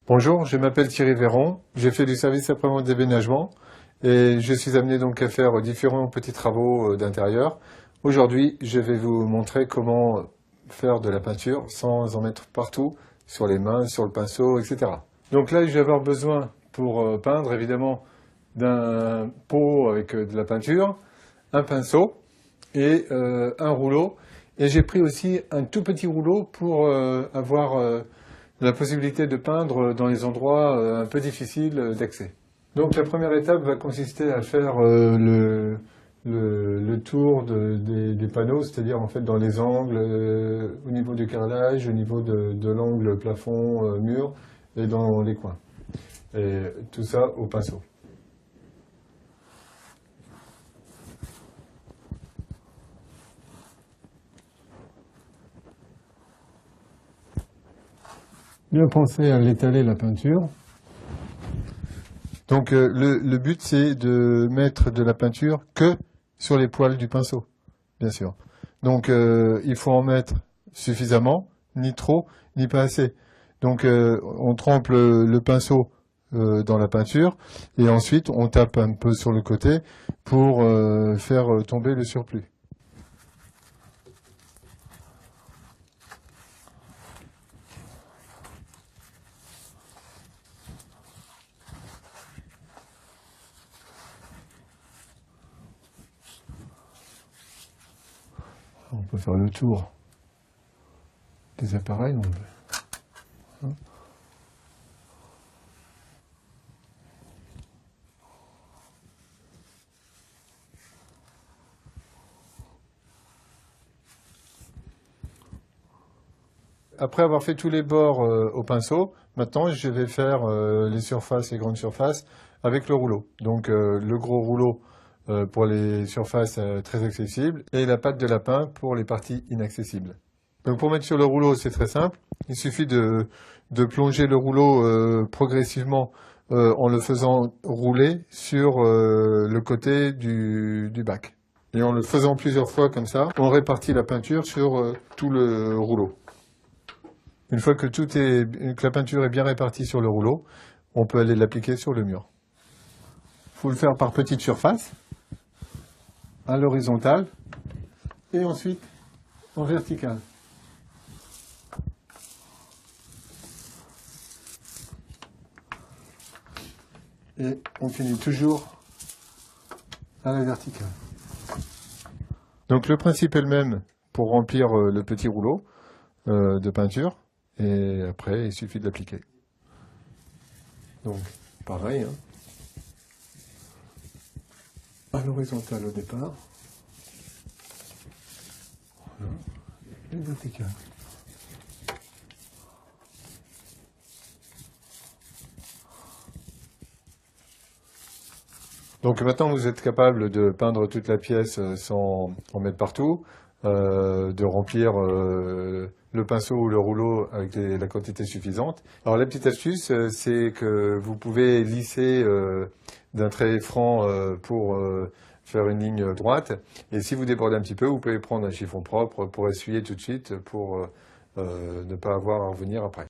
Bonjour, je m'appelle Thierry Véron, j'ai fait du service après-vente déménagement et je suis amené donc à faire différents petits travaux d'intérieur. Aujourd'hui, je vais vous montrer comment faire de la peinture sans en mettre partout, sur les mains, sur le pinceau, etc. Donc là, je vais avoir besoin pour peindre évidemment d'un pot avec de la peinture, un pinceau et un rouleau. Et j'ai pris aussi un tout petit rouleau pour avoir la possibilité de peindre dans les endroits un peu difficiles d'accès. Donc la première étape va consister à faire le tour des panneaux, c'est-à-dire en fait dans les angles, au niveau du carrelage, au niveau de l'angle plafond, mur et dans les coins. Et tout ça au pinceau. Bien penser à l'étaler la peinture. Donc le but c'est de mettre de la peinture que sur les poils du pinceau, bien sûr. Donc il faut en mettre suffisamment, ni trop, ni pas assez. Donc on trempe le pinceau dans la peinture et ensuite on tape un peu sur le côté pour faire tomber le surplus. On peut faire le tour des appareils. On peut. Après avoir fait tous les bords au pinceau, maintenant je vais faire les surfaces, les grandes surfaces avec le rouleau. Donc le gros rouleau pour les surfaces très accessibles et la pâte de lapin pour les parties inaccessibles. Donc pour mettre sur le rouleau, c'est très simple. Il suffit de plonger le rouleau progressivement en le faisant rouler sur le côté du bac. Et en le faisant plusieurs fois comme ça, on répartit la peinture sur tout le rouleau. Une fois que que la peinture est bien répartie sur le rouleau, on peut aller l'appliquer sur le mur. Il faut le faire par petites surfaces, à l'horizontale, et ensuite en verticale. Et on finit toujours à la verticale. Donc le principe est le même pour remplir le petit rouleau de peinture. Et après, il suffit de l'appliquer. Donc, pareil, hein. À l'horizontale au départ. Voilà. Et verticale. Donc maintenant, vous êtes capable de peindre toute la pièce sans en mettre partout, de remplir le pinceau ou le rouleau avec la quantité suffisante. Alors la petite astuce, c'est que vous pouvez lisser d'un trait franc pour faire une ligne droite. Et si vous débordez un petit peu, vous pouvez prendre un chiffon propre pour essuyer tout de suite, pour ne pas avoir à revenir après.